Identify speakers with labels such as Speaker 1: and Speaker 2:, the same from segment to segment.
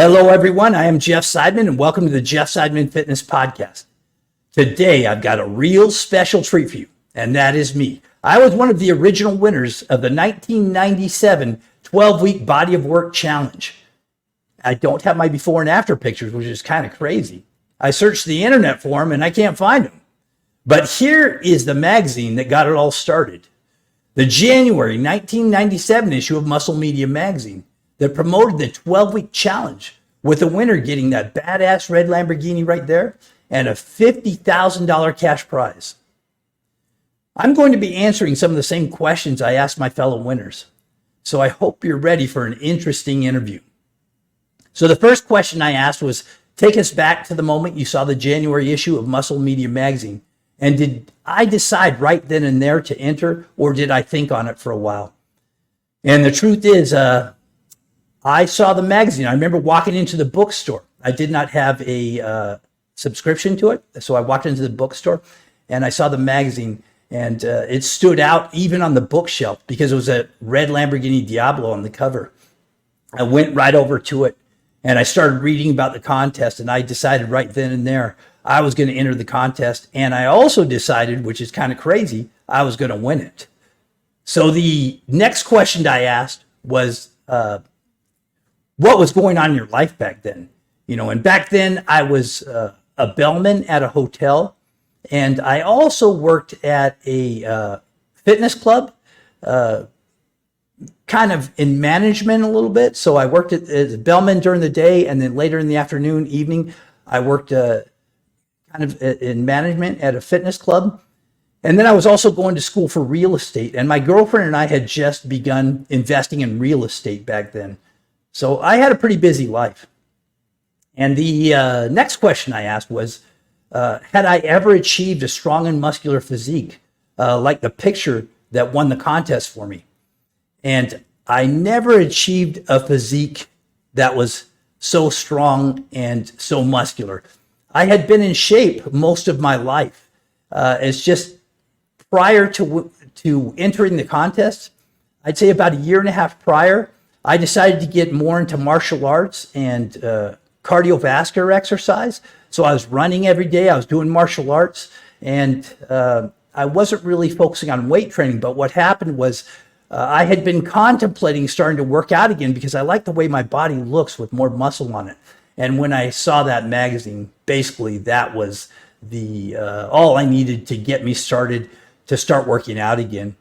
Speaker 1: Hello, everyone. I am Jeff Seidman, and welcome to the Jeff Seidman Fitness Podcast. Today, I've got a real special treat for you, and that is me. I was one of the original winners of the 1997 12-week Body of Work Challenge. I don't have my before and after pictures, which is kind of crazy. I searched the internet for them, and I can't find them. But here is the magazine that got it all started. The January 1997 issue of Muscle Media magazine that promoted the 12-week challenge, with the winner getting that badass red Lamborghini right there and a $50,000 cash prize. I'm going to be answering some of the same questions I asked my fellow winners, so I hope you're ready for an interesting interview. So the first question I asked was, take us back to the moment you saw the January issue of Muscle Media magazine, and did I decide right then and there to enter, or did I think on it for a while? And the truth is, I saw the magazine. I remember walking into the bookstore. I did not have a subscription to it, so I walked into the bookstore and I saw the magazine, and it stood out even on the bookshelf because it was a red Lamborghini Diablo on the cover. I went right over to it and I started reading about the contest, and I decided right then and there I was going to enter the contest, and I also decided, which is kind of crazy, I was going to win it. So the next question I asked was, what was going on in your life back then? And back then I was a bellman at a hotel, and I also worked at a fitness club, kind of in management a little bit. So I worked as a bellman during the day, and then later in the afternoon, evening, I worked kind of in management at a fitness club. And then I was also going to school for real estate, and my girlfriend and I had just begun investing in real estate back then. So I had a pretty busy life. And the next question I asked was, had I ever achieved a strong and muscular physique, like the picture that won the contest for me? And I never achieved a physique that was so strong and so muscular. I had been in shape most of my life. It's just prior to entering the contest, I'd say about a year and a half prior, I decided to get more into martial arts and cardiovascular exercise. So I was running every day. I was doing martial arts, and I wasn't really focusing on weight training. But what happened was I had been contemplating starting to work out again because I like the way my body looks with more muscle on it. And when I saw that magazine, basically that was the all I needed to get me started to start working out again.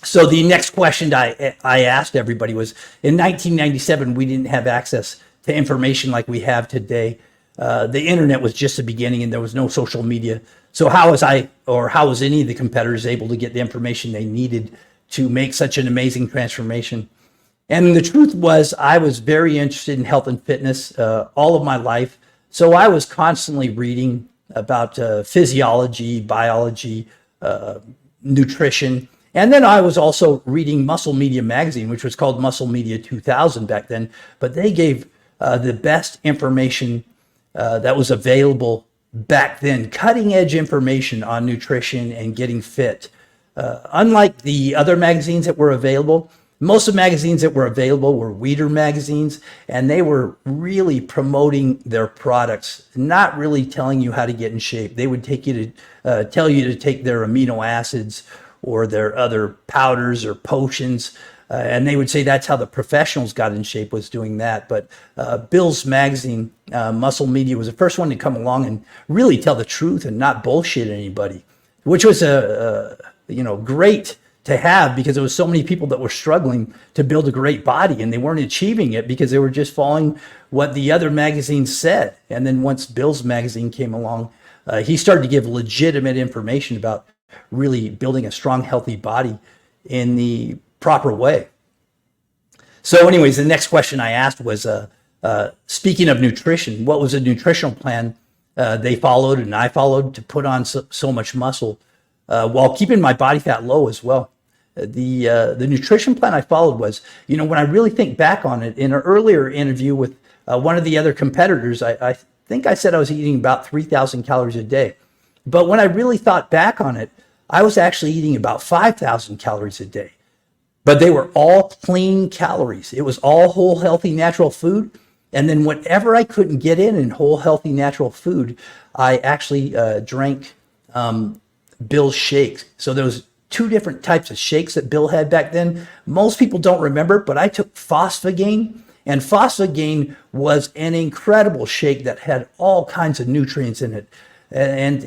Speaker 1: So the next question I asked everybody was, in 1997, we didn't have access to information like we have today. The internet was just the beginning, and there was no social media. So how was any of the competitors able to get the information they needed to make such an amazing transformation? And the truth was, I was very interested in health and fitness all of my life. So I was constantly reading about physiology, biology, nutrition. And then I was also reading Muscle Media magazine, which was called Muscle Media 2000 back then. But they gave the best information that was available back then, cutting edge information on nutrition and getting fit. Unlike the other magazines that were available, most of the magazines that were available were Weeder magazines, and they were really promoting their products, not really telling you how to get in shape. They would take you to tell you to take their amino acids or their other powders or potions. And they would say that's how the professionals got in shape, was doing that. But Bill's magazine, Muscle Media, was the first one to come along and really tell the truth and not bullshit anybody, which was great to have, because there was so many people that were struggling to build a great body, and they weren't achieving it because they were just following what the other magazines said. And then once Bill's magazine came along, he started to give legitimate information about really building a strong, healthy body in the proper way. So anyways, the next question I asked was, speaking of nutrition, what was a nutritional plan they followed and I followed to put on so much muscle while keeping my body fat low as well? The nutrition plan I followed was, when I really think back on it, in an earlier interview with one of the other competitors, I think I said I was eating about 3,000 calories a day. But when I really thought back on it, I was actually eating about 5,000 calories a day. But they were all clean calories. It was all whole, healthy, natural food. And then whatever I couldn't get in whole, healthy, natural food, I actually drank Bill's shakes. So there was two different types of shakes that Bill had back then. Most people don't remember, but I took Phosphagain, and Phosphagain was an incredible shake that had all kinds of nutrients in it. And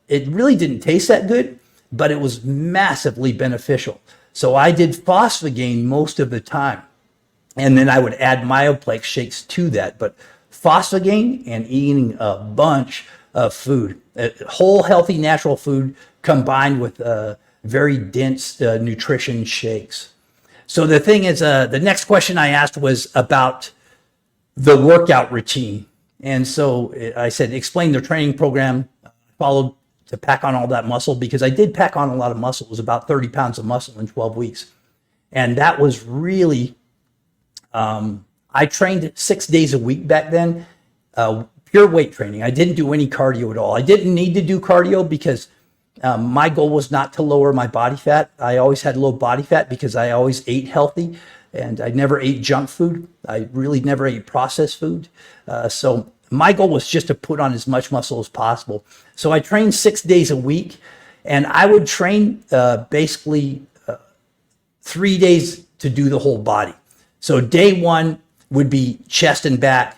Speaker 1: it really didn't taste that good, but it was massively beneficial. So I did Phosphagain most of the time. And then I would add Myoplex shakes to that. But Phosphagain and eating a bunch of food, whole, healthy, natural food combined with very dense nutrition shakes. So the thing is, the next question I asked was about the workout routine. And so I said, explain the training program, followed to pack on all that muscle, because I did pack on a lot of muscle. It was about 30 pounds of muscle in 12 weeks. And that was really, I trained 6 days a week back then, pure weight training. I didn't do any cardio at all. I didn't need to do cardio because my goal was not to lower my body fat. I always had low body fat because I always ate healthy, and I never ate junk food. I really never ate processed food. So my goal was just to put on as much muscle as possible. So I trained 6 days a week, and I would train basically 3 days to do the whole body. So day one would be chest and back.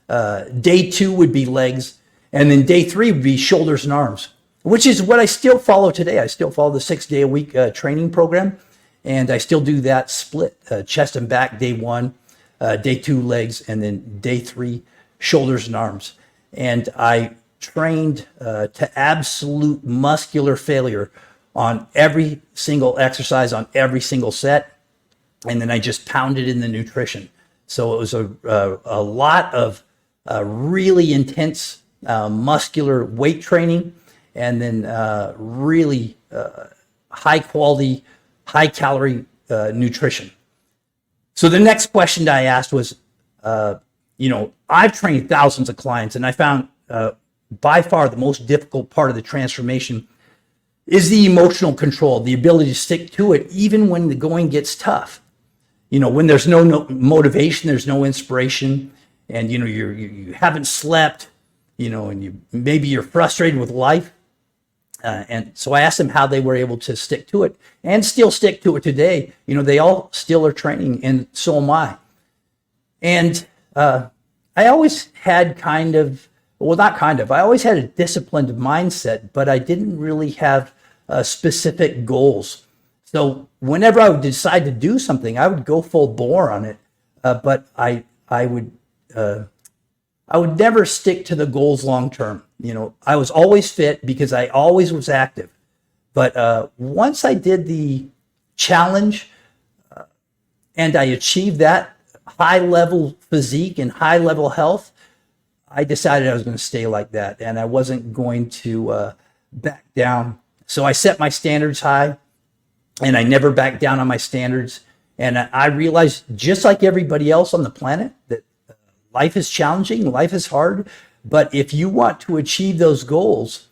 Speaker 1: Day two would be legs. And then day three would be shoulders and arms, which is what I still follow today. I still follow the 6 day a week training program. And I still do that split, chest and back day one, day two legs, and then day three shoulders and arms. And I trained to absolute muscular failure on every single exercise, on every single set. And then I just pounded in the nutrition. So it was a lot of really intense muscular weight training, and then really high quality, high calorie nutrition. So the next question that I asked was, I've trained thousands of clients, and I found by far the most difficult part of the transformation is the emotional control, the ability to stick to it even when the going gets tough. When there's no motivation, there's no inspiration, and you haven't slept, and maybe you're frustrated with life. And so I asked them how they were able to stick to it and still stick to it today. They all still are training, and so am I. And I always had I always had a disciplined mindset, but I didn't really have specific goals. So whenever I would decide to do something, I would go full bore on it. But I would never stick to the goals long term. I was always fit because I always was active. But once I did the challenge and I achieved that high level physique and high level health, I decided I was going to stay like that, and I wasn't going to back down. So I set my standards high, and I never backed down on my standards. And I realized, just like everybody else on the planet, that life is challenging, life is hard. But if you want to achieve those goals,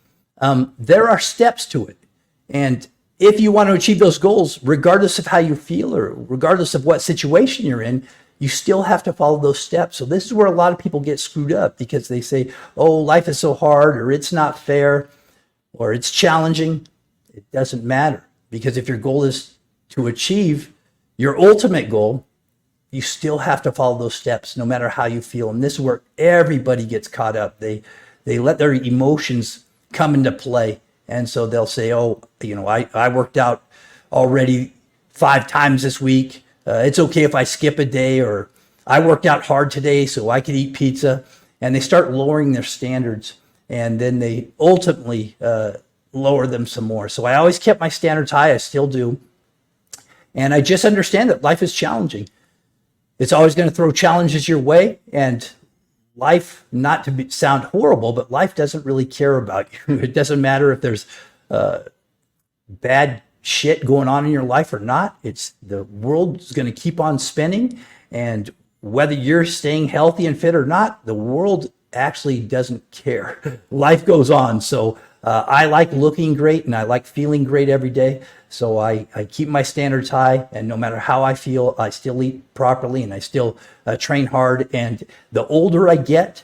Speaker 1: there are steps to it. And if you want to achieve those goals, regardless of how you feel or regardless of what situation you're in, you still have to follow those steps. So this is where a lot of people get screwed up, because they say, oh, life is so hard, or it's not fair, or it's challenging. It doesn't matter, because if your goal is to achieve your ultimate goal, you still have to follow those steps no matter how you feel. And this is where everybody gets caught up. They let their emotions come into play. And so they'll say, oh, I worked out already 5 times this week. It's okay if I skip a day, or I worked out hard today so I could eat pizza. And they start lowering their standards, and then they ultimately lower them some more. So I always kept my standards high. I still do. And I just understand that life is challenging. It's always going to throw challenges your way, and life, not to sound horrible, but life doesn't really care about you. It doesn't matter if there's bad shit going on in your life or not. It's the world's going to keep on spinning, and whether you're staying healthy and fit or not, the world actually doesn't care. Life goes on. So I like looking great and I like feeling great every day. So I keep my standards high, and no matter how I feel, I still eat properly and I still train hard. And the older I get,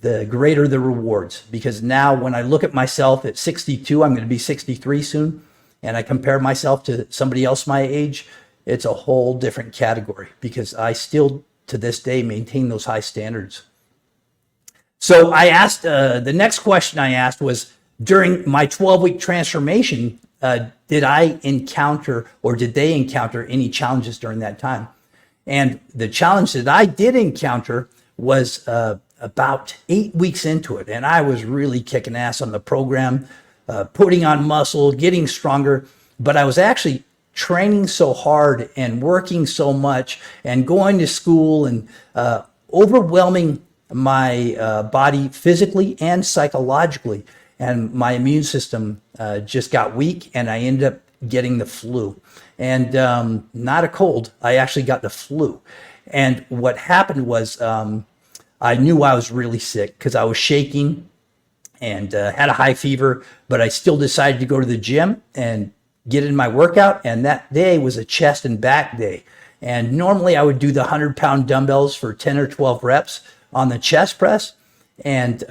Speaker 1: the greater the rewards. Because now when I look at myself at 62, I'm going to be 63 soon, and I compare myself to somebody else my age, it's a whole different category because I still, to this day, maintain those high standards. So I asked, the next question I asked was, during my 12-week transformation, did I encounter or did they encounter any challenges during that time? And the challenge that I did encounter was about 8 weeks into it. And I was really kicking ass on the program, putting on muscle, getting stronger. But I was actually training so hard and working so much and going to school and overwhelming my body physically and psychologically. And my immune system just got weak, and I ended up getting the flu. And not a cold, I actually got the flu. And what happened was I knew I was really sick because I was shaking and had a high fever, but I still decided to go to the gym and get in my workout. And that day was a chest and back day. And normally I would do the 100-pound dumbbells for 10 or 12 reps on the chest press. And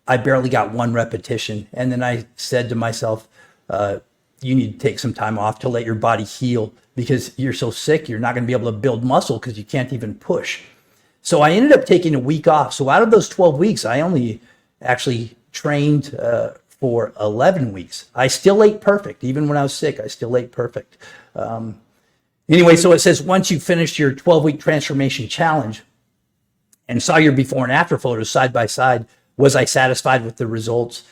Speaker 1: I barely got one repetition. And then I said to myself, you need to take some time off to let your body heal because you're so sick, you're not going to be able to build muscle because you can't even push. So I ended up taking a week off. So out of those 12 weeks, I only actually trained for 11 weeks. I still ate perfect. Even when I was sick, I still ate perfect. Anyway, so it says, once you finished your 12-week transformation challenge and saw your before and after photos side by side, was I satisfied with the results?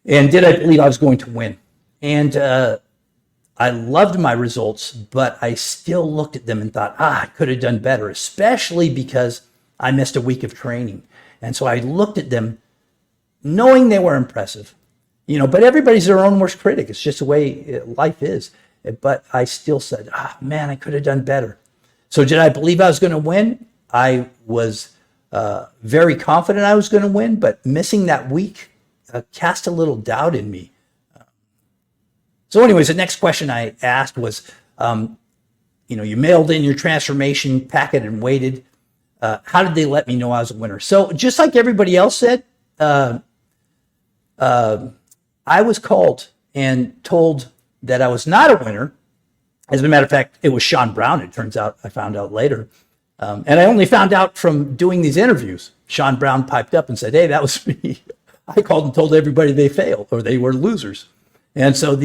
Speaker 1: And did I believe I was going to win? And I loved my results, but I still looked at them and thought, I could have done better, especially because I missed a week of training. And so I looked at them knowing they were impressive, but everybody's their own worst critic. It's just the way life is. But I still said, man, I could have done better. So did I believe I was going to win? I was very confident I was going to win, but missing that week cast a little doubt in me. So anyways, the next question I asked was, you mailed in your transformation packet and waited. How did they let me know I was a winner? So just like everybody else said, I was called and told that I was not a winner. As a matter of fact, it was Sean Brown, it turns out. I found out later. And I only found out from doing these interviews. Sean Brown piped up and said, hey, that was me. I called and told everybody they failed or they were losers. And so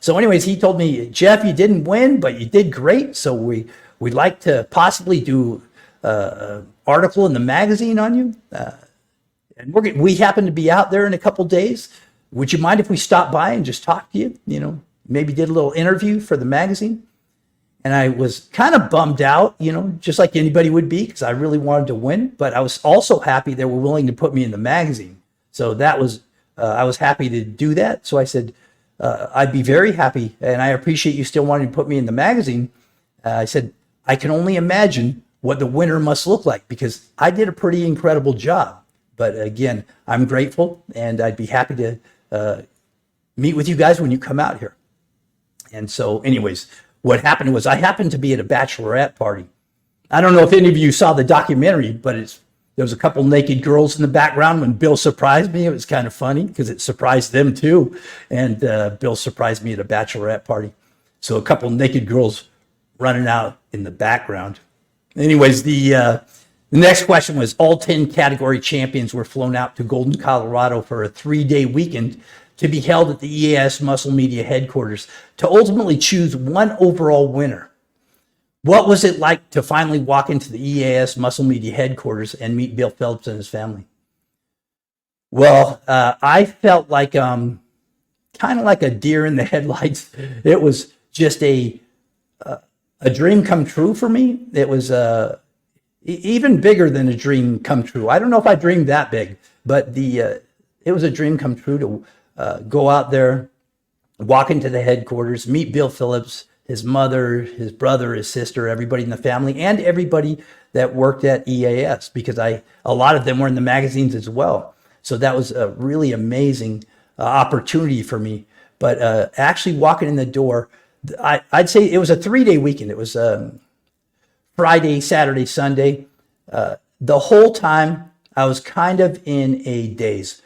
Speaker 1: anyways, he told me, Jeff, you didn't win, but you did great. So we'd like to possibly do an article in the magazine on you. And we happen to be out there in a couple days. Would you mind if we stopped by and just talked to you? Maybe did a little interview for the magazine. And I was kind of bummed out, just like anybody would be, because I really wanted to win. But I was also happy they were willing to put me in the magazine. So that was, I was happy to do that. So I said, I'd be very happy, and I appreciate you still wanting to put me in the magazine. I said, I can only imagine what the winner must look like because I did a pretty incredible job. But again, I'm grateful, and I'd be happy to meet with you guys when you come out here. And so anyways, what happened was I happened to be at a bachelorette party. I don't know if any of you saw the documentary, but there was a couple naked girls in the background when Bill surprised me. It was kind of funny because it surprised them too. And Bill surprised me at a bachelorette party. So a couple naked girls running out in the background. Anyways, the next question was, all 10 category champions were flown out to Golden, Colorado for a 3-day weekend to be held at the EAS Muscle Media headquarters to ultimately choose one overall winner. What was it like to finally walk into the EAS Muscle Media headquarters and meet Bill Phillips and his family? Well, I felt like kind of like a deer in the headlights. It was just a dream come true for me. It was even bigger than a dream come true. I don't know if I dreamed that big, but it was a dream come true to go out there, walk into the headquarters, meet Bill Phillips, his mother, his brother, his sister, everybody in the family, and everybody that worked at EAS, because a lot of them were in the magazines as well. So that was a really amazing opportunity for me. But actually walking in the door, I'd say it was a 3-day weekend. It was Friday, Saturday, Sunday. The whole time I was kind of in a daze,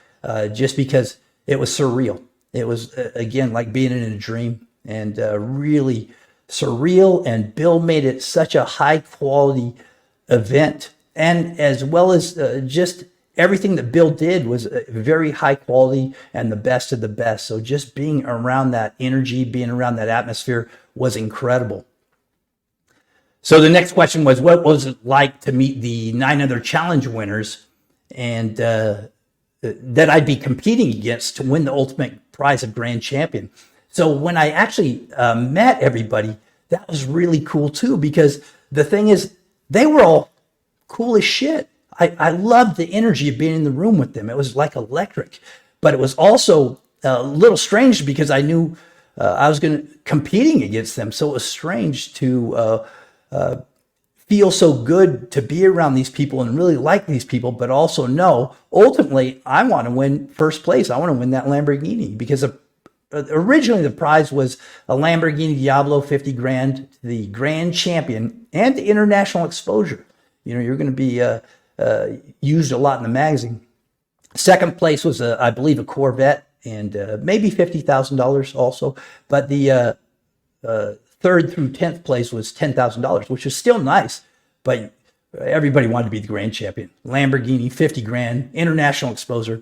Speaker 1: just because it was surreal. It was, again, like being in a dream, and really surreal. And Bill made it such a high quality event. And as well as just everything that Bill did was very high quality and the best of the best. So just being around that energy, being around that atmosphere was incredible. So the next question was, what was it like to meet the 9 other challenge winners and that I'd be competing against to win the ultimate prize of grand champion? So when I actually met everybody, that was really cool too, because the thing is, they were all cool as shit. I loved the energy of being in the room with them. It was like electric, but it was also a little strange because I knew I was competing against them. So it was strange to feel so good to be around these people and really like these people, but also know ultimately I want to win first place. I want to win that Lamborghini, because originally the prize was a Lamborghini Diablo 50 grand, the grand champion, and the international exposure. You're going to be used a lot in the magazine. Second place was, I believe, a Corvette, and maybe $50,000 also. But the third through 10th place was $10,000, which is still nice. But everybody wanted to be the grand champion. Lamborghini, 50 grand, international exposure.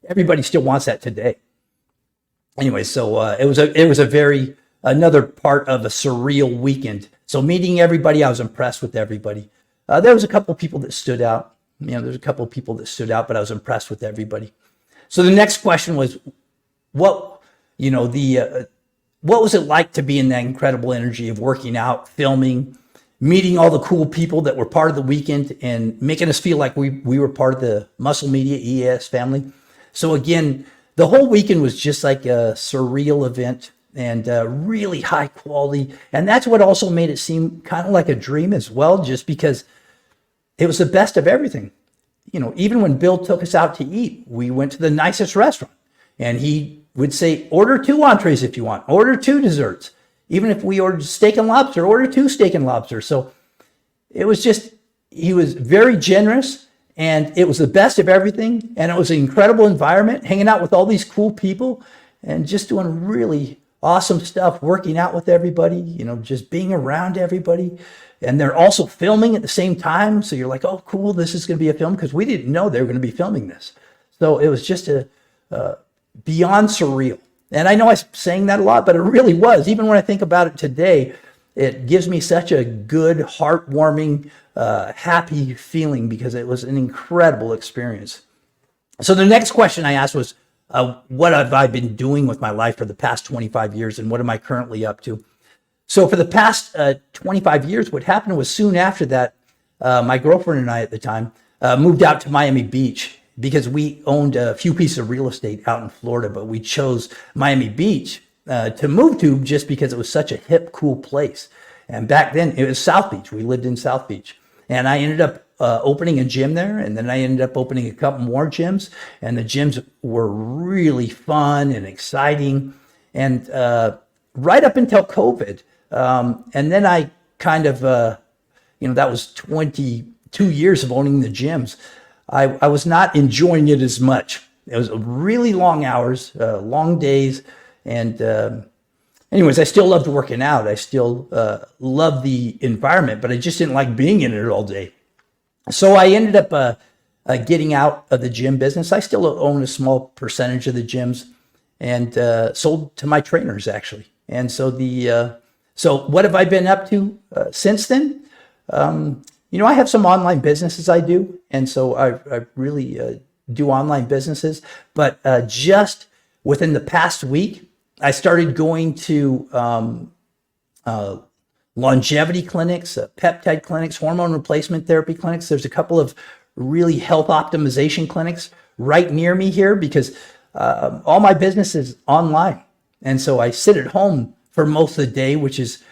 Speaker 1: Everybody still wants that today. Anyway, so it was another part of a surreal weekend. So meeting everybody, I was impressed with everybody. There was a couple of people that stood out. But I was impressed with everybody. So the next question was, what was it like to be in that incredible energy of working out, filming, meeting all the cool people that were part of the weekend and making us feel like we were part of the Muscle Media EAS family? So again, the whole weekend was just like a surreal event and really high quality. And that's what also made it seem kind of like a dream as well, just because it was the best of everything. Even when Bill took us out to eat, we went to the nicest restaurant, and he would say, order 2 entrees if you want, order 2 desserts. Even if we ordered steak and lobster, order 2 steak and lobster. So it was just, he was very generous, and it was the best of everything. And it was an incredible environment, hanging out with all these cool people and just doing really awesome stuff, working out with everybody, just being around everybody. And they're also filming at the same time. So you're like, oh, cool, this is going to be a film, because we didn't know they were going to be filming this. So it was just beyond surreal. And I know I'm saying that a lot, but it really was. Even when I think about it today, it gives me such a good, heartwarming, happy feeling, because it was an incredible experience. So the next question I asked was, what have I been doing with my life for the past 25 years, and what am I currently up to? So for the past 25 years, what happened was, soon after that, my girlfriend and I at the time moved out to Miami Beach, because we owned a few pieces of real estate out in Florida, but we chose Miami Beach to move to just because it was such a hip, cool place. And back then it was South Beach. We lived in South Beach, and I ended up opening a gym there, and then I ended up opening a couple more gyms, and the gyms were really fun and exciting. And right up until COVID, and then I kind of, that was 22 years of owning the gyms. I was not enjoying it as much. It was really long hours, long days. And anyways, I still loved working out. I still loved the environment, but I just didn't like being in it all day. So I ended up getting out of the gym business. I still own a small percentage of the gyms, and sold to my trainers, actually. And so so what have I been up to since then? I have some online businesses I do. And so I really do online businesses. But just within the past week, I started going to longevity clinics, peptide clinics, hormone replacement therapy clinics. There's a couple of really health optimization clinics right near me here, because all my business is online. And so I sit at home for most of the day, which is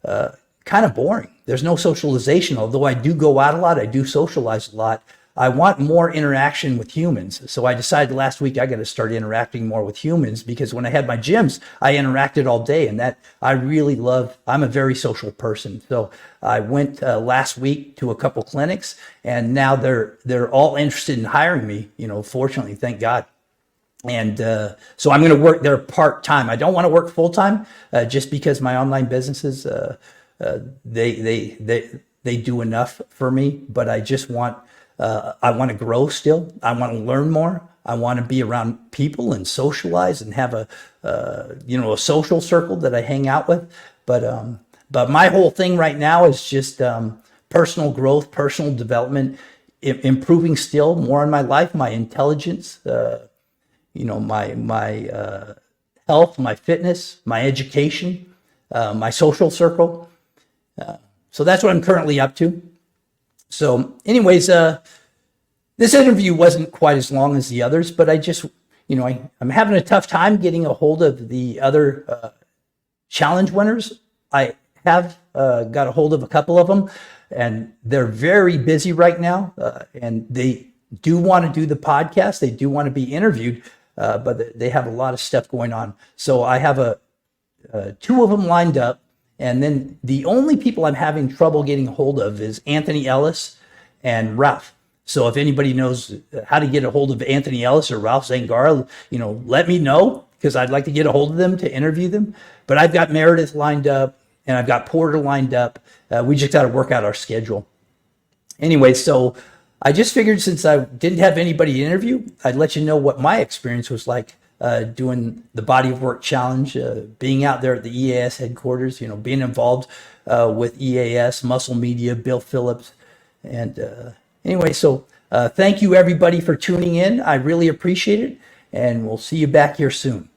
Speaker 1: kind of boring. There's no socialization. Although I do go out a lot, I do socialize a lot. I want more interaction with humans. So I decided last week I got to start interacting more with humans, because when I had my gyms, I interacted all day, and that I really love. I'm a very social person. So I went last week to a couple clinics, and now they're all interested in hiring me. Fortunately, thank God. And so I'm going to work there part time. I don't want to work full time, just because my online businesses they do enough for me. But I want to grow still. I want to learn more. I want to be around people and socialize and have a social circle that I hang out with. But my whole thing right now is just personal growth, personal development, improving still more in my life, my intelligence, my health, my fitness, my education, my social circle. So that's what I'm currently up to. So anyways, this interview wasn't quite as long as the others, but I just, I'm having a tough time getting a hold of the other challenge winners. I have got a hold of a couple of them, and they're very busy right now, and they do want to do the podcast. They do want to be interviewed, but they have a lot of stuff going on. So I have two of them lined up. And then the only people I'm having trouble getting a hold of is Anthony Ellis and Ralph. So if anybody knows how to get a hold of Anthony Ellis or Ralph Zangara, let me know, because I'd like to get a hold of them to interview them. But I've got Meredith lined up, and I've got Porter lined up. We just got to work out our schedule. Anyway, so I just figured, since I didn't have anybody to interview, I'd let you know what my experience was like doing the Body of Work Challenge, being out there at the EAS headquarters, being involved with EAS, Muscle Media, Bill Phillips. And anyway, so thank you everybody for tuning in. I really appreciate it, and we'll see you back here soon.